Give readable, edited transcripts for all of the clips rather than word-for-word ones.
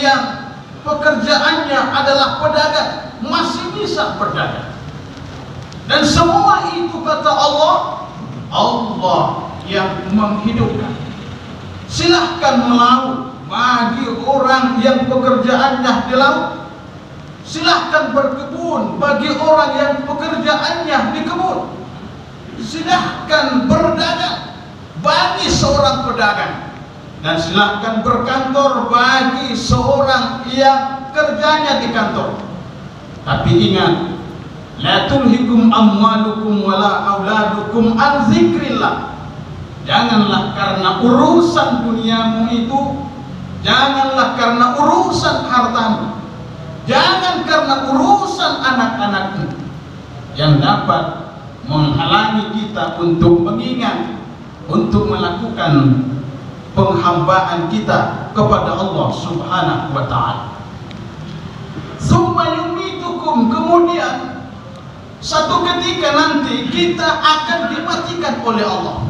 yang pekerjaannya adalah pedagang masih bisa berdagang. Dan semua itu kata Allah, Allah yang menghidupkan. Silahkan melaut bagi orang yang pekerjaannya di laut. Silahkan berkebun bagi orang yang pekerjaannya di kebun. Silahkan berdagang bagi seorang pedagang. Dan silahkan berkantor bagi seorang yang kerjanya di kantor. Tapi ingat, la tulhikum amwalukum wala auladukum an zikrillah. Janganlah karena urusan duniamu itu, janganlah karena urusan hartamu, jangan karena urusan anak-anakmu yang dapat menghalangi kita untuk mengingat, untuk melakukan penghambaan kita kepada Allah Subhanahu wa ta'ala. Summa yumitukum, kemudian satu ketika nanti kita akan dimatikan oleh Allah.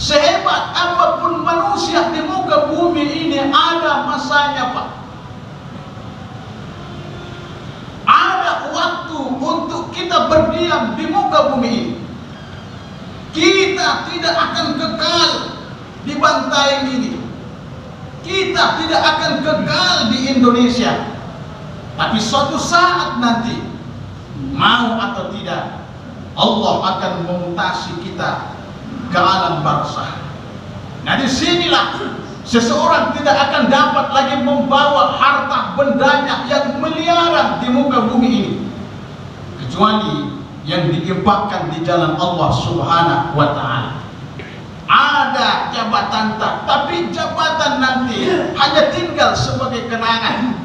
Sehebat apapun manusia di muka bumi ini ada masanya, Pak. Ada waktu untuk kita berdiam di muka bumi ini. Kita tidak akan kekal di banteng ini. Kita tidak akan kekal di Indonesia. Tapi suatu saat nanti, mau atau tidak, Allah akan memutasi kita ke alam barzakh. Nah, disinilah seseorang tidak akan dapat lagi membawa harta bendanya yang miliaran di muka bumi ini, kecuali yang diinfakkan di jalan Allah Subhanahu wa ta'ala. Ada jabatan tapi jabatan nanti hanya tinggal sebagai kenangan.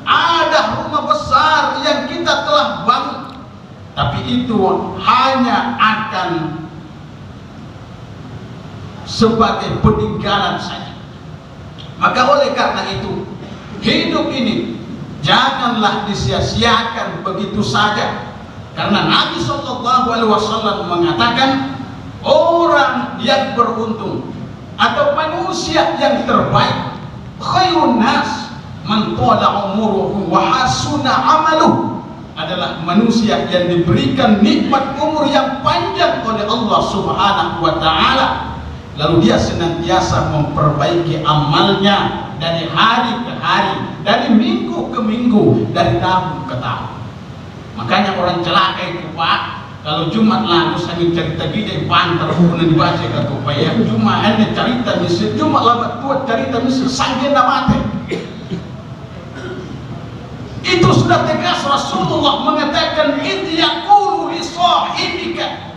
Ada rumah besar yang kita telah bangun, tapi itu hanya akan sebagai peninggalan saja. Maka oleh karena itu, hidup ini janganlah disia-siakan begitu saja. Karena Nabi SAW mengatakan, orang yang beruntung atau manusia yang terbaik, khairun nas man qala umuruhu wa hasuna amaluhu, adalah manusia yang diberikan nikmat umur yang panjang oleh Allah Subhanahu wa ta'ala, lalu dia senantiasa memperbaiki amalnya dari hari ke hari, dari minggu ke minggu, dari tahun ke tahun. Makanya orang celaka itu, Pak, kalau Jumat lalu saya cerita gini pantar pun dibaca kata supaya cuma hanya cerita misal cuma labat buat cerita misal sanggena mati. Itu sudah tegas Rasulullah mengatakan, idh yaqulu li sahibika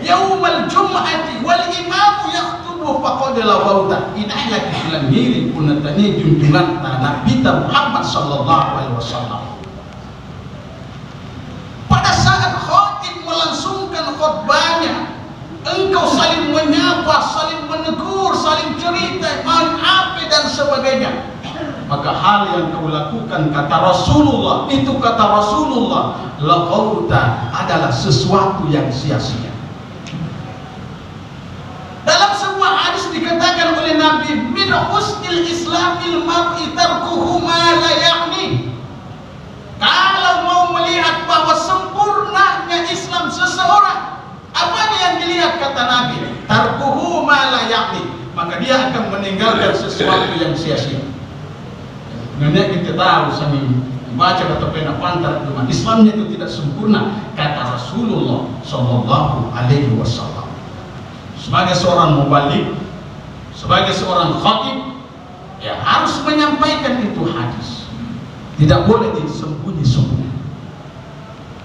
yaumal jum'ati wal imamu yaktubu faqad lawauta. Ini lagi bilang mirip punatani junjungan Nabi Muhammad sallallahu alaihi wasallam. Pada saat khatib melangsungkan khutbahnya, engkau saling menyapa, saling menegur, saling cerita, maaf dan sebagainya. Maka hal yang kau lakukan, kata Rasulullah, itu kata Rasulullah, laqauta, adalah sesuatu yang sia-sia. Dalam sebuah hadis dikatakan oleh Nabi, min husnil islamil mar'i tarkuhu ma la ya'ni. Kalau mau melihat bahwa sempurnanya Islam seseorang, apa yang dilihat kata Nabi? Tarkuhu ma la ya'ni, maka dia akan meninggalkan sesuatu yang sia-sia. Karena kita tahu sambil baca kata pena pantar cuma Islamnya itu tidak sempurna, kata Rasulullah Sallallahu Alaihi Wasallam. Sebagai seorang mubalik, sebagai seorang khatib, ya harus menyampaikan itu hadis, tidak boleh disembunyi-sembunyi.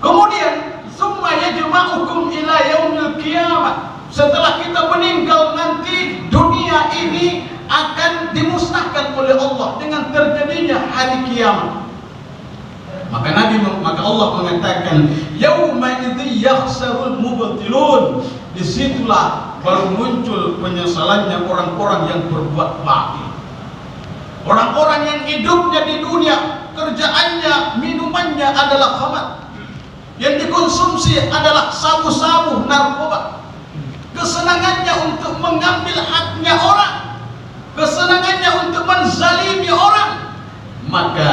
Kemudian, summa yajma'ukum ila yaumil qiyamah. Setelah kita meninggal nanti, dunia ini akan dimusnahkan oleh Allah dengan terjadinya hari kiamat. Maka Allah mengatakan, yauma idzi yakhsarul mubtilun. Disitulah baru muncul penyesalannya orang-orang yang berbuat batil. Orang-orang yang hidupnya di dunia, kerjaannya, minumannya adalah khamar, yang dikonsumsi adalah sabu-sabu, narkoba. Kesenangannya untuk mengambil haknya orang, kesenangannya untuk menzalimi orang,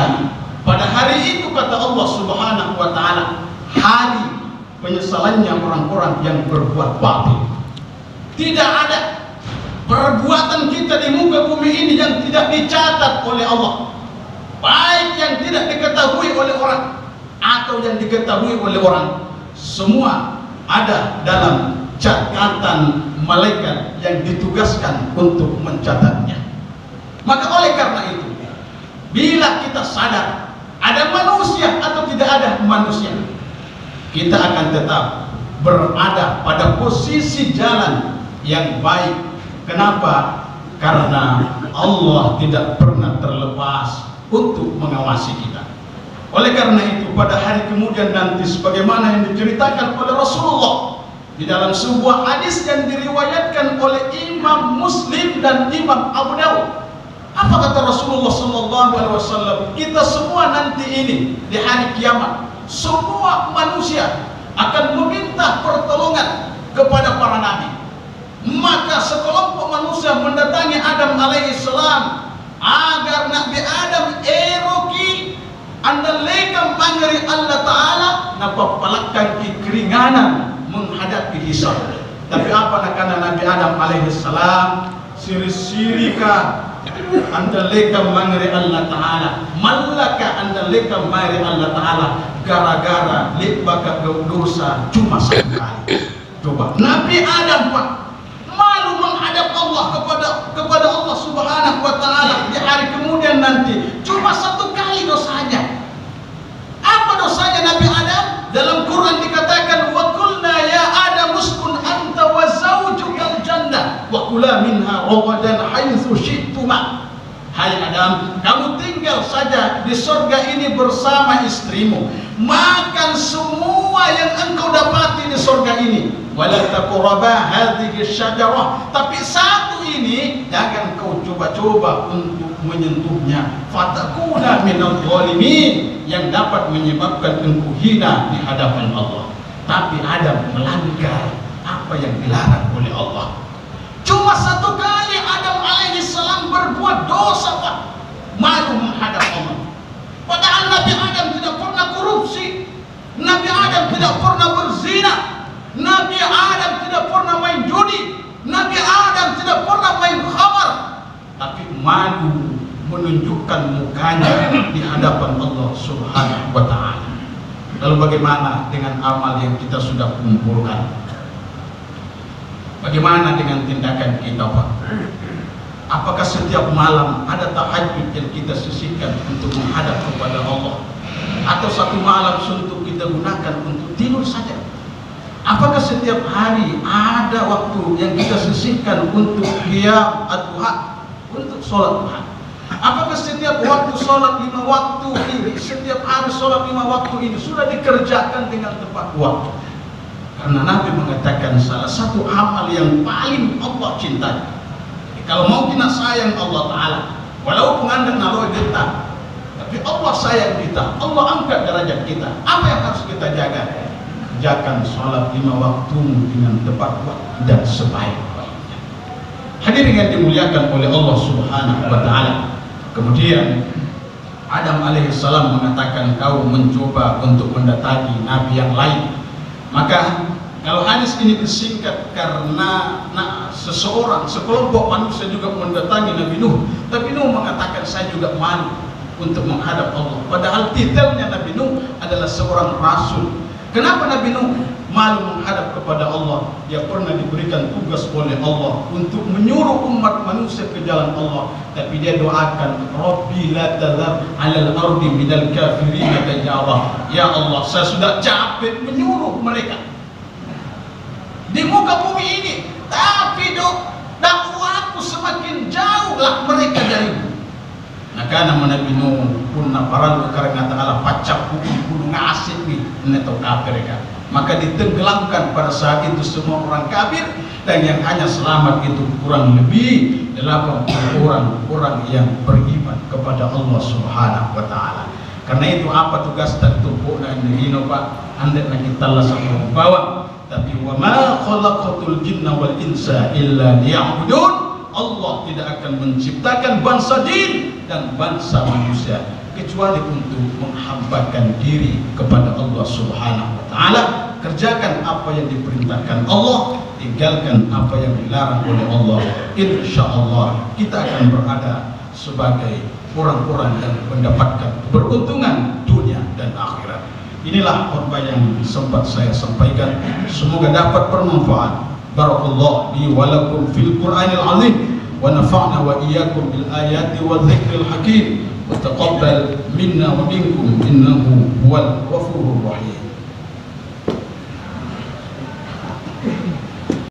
Dan pada hari itu kata Allah Subhanahu wa taala, hari penyesalannya orang-orang yang berbuat batil. Tidak ada perbuatan kita di muka bumi ini yang tidak dicatat oleh Allah, baik yang tidak diketahui oleh orang atau yang diketahui oleh orang, semua ada dalam catatan malaikat yang ditugaskan untuk mencatatnya. Maka oleh karena itu, bila kita sadar ada manusia atau tidak ada manusia, kita akan tetap berada pada posisi jalan yang baik. Kenapa? Karena Allah tidak pernah terlepas untuk mengawasi kita. Oleh karena itu, pada hari kemudian nanti, sebagaimana yang diceritakan oleh Rasulullah di dalam sebuah hadis yang diriwayatkan oleh Imam Muslim dan Imam Abu Dawud, apa kata Rasulullah SAW? Kita semua nanti ini di hari kiamat, semua manusia akan meminta pertolongan kepada para nabi. Maka sekelompok manusia mendatangi Adam alaihissalam agar Nabi Adam eroki anda lekam mangari Allah Ta'ala napapalakkan kekeringanan menghadapi hisab. Tapi apa nakana Nabi Adam alaihissalam siri-sirika anda lekam mangari Allah Ta'ala, malaka anda lekam mangari Allah Ta'ala gara-gara lebaka dosa cuma sekali. Coba Nabi Adam Pak malu menghadap Allah kepada Allah Subhanahu wa taala di hari kemudian nanti, cuma satu kali dosanya. Apa dosanya Nabi Adam? Dalam Quran dikatakan wa qulna ya Adam uskun anta wa zawjukal jannah wa kula minha ragadan haitsu syi'tuma. Hai Adam, kamu tinggal saja di surga ini bersama istrimu, makan semua yang engkau dapati di surga ini. Wala taqraba hadhihi syajarah, tapi satu ini jangan kau coba-coba untuk menyentuhnya, fatakuna minal zalimin, yang dapat menyebabkan engkau hina di hadapan Allah. Tapi Adam melanggar apa yang dilarang oleh Allah. Cuma satu kali Adam alaihissalam berbuat dosa Pak, malu menghadap Allah. Padahal Nabi Adam tidak pernah korupsi, Nabi Adam tidak pernah berzina, Nabi Adam tidak pernah main judi, Nabi Adam tidak pernah main khamar, tapi malu menunjukkan mukanya di hadapan Allah Subhanahu wa taala. Lalu bagaimana dengan amal yang kita sudah kumpulkan? Bagaimana dengan tindakan kita Pak? Apakah setiap malam ada tahajud yang kita sisihkan untuk menghadap kepada Allah? Atau satu malam suntuk kita gunakan untuk tidur saja? Apakah setiap hari ada waktu yang kita sisihkan untuk qiyam ad-duha, untuk sholat duha? Apakah setiap waktu sholat 5 waktu ini, setiap hari sholat 5 waktu ini sudah dikerjakan dengan tepat waktu? Karena Nabi mengatakan salah satu amal yang paling Allah cintai, kalau mau kita sayang Allah Ta'ala, walaupun anda naloi kita, tapi Allah sayang kita, Allah angkat derajat kita. Apa yang harus kita jaga? Kerjakan sholat 5 waktu dengan tepat waktu dan sebaik-baiknya. Hadirin yang dimuliakan oleh Allah Subhanahu wa taala. Kemudian Adam alaihissalam mengatakan, kau mencoba untuk mendatangi nabi yang lain. Maka kalau hadis ini disingkat karena sekelompok manusia juga mendatangi Nabi Nuh, tapi Nuh mengatakan saya juga malu untuk menghadap Allah. Padahal titelnya Nabi Nuh adalah seorang rasul. Kenapa Nabi Nuh malu menghadap kepada Allah? Dia pernah diberikan tugas oleh Allah untuk menyuruh umat manusia ke jalan Allah, tapi dia doakan, Rabbi la tadhar 'alal ardi minal kafirin dayyara. Ya Allah, saya sudah capek menyuruh mereka di muka bumi ini, tapi dakwahku semakin jauhlah mereka dariku. Nah, karena Nabi Nuh pun naparal karena ta'ala pacap gunung asik nih neto kafir kan. Maka ditenggelamkan pada saat itu semua orang kafir, dan yang hanya selamat itu kurang lebih 80 orang yang beriman kepada Allah Subhanahu wa taala. Karena itu apa tugas tertumpuk dan dino Pak, anda nak kita lah sama bawah. Tapi wa ma khalaqatul jinna wal insa illa liya'budun. Allah tidak akan menciptakan bangsa jin dan bangsa manusia kecuali untuk menghambakan diri kepada Allah Subhanahu wa taala. Kerjakan apa yang diperintahkan Allah, tinggalkan apa yang dilarang oleh Allah. Insyaallah kita akan berada sebagai orang-orang yang mendapatkan keberuntungan dunia dan akhirat. Inilah khutbah yang sempat saya sampaikan, semoga dapat bermanfaat. Barakallahu li wa lakum fil Qur'anil azim wa nafa'na wa iyyakum bil ayati wa dzikril hakim wa taqabbal minna wa minkum innahu huwal ghafurur rahim.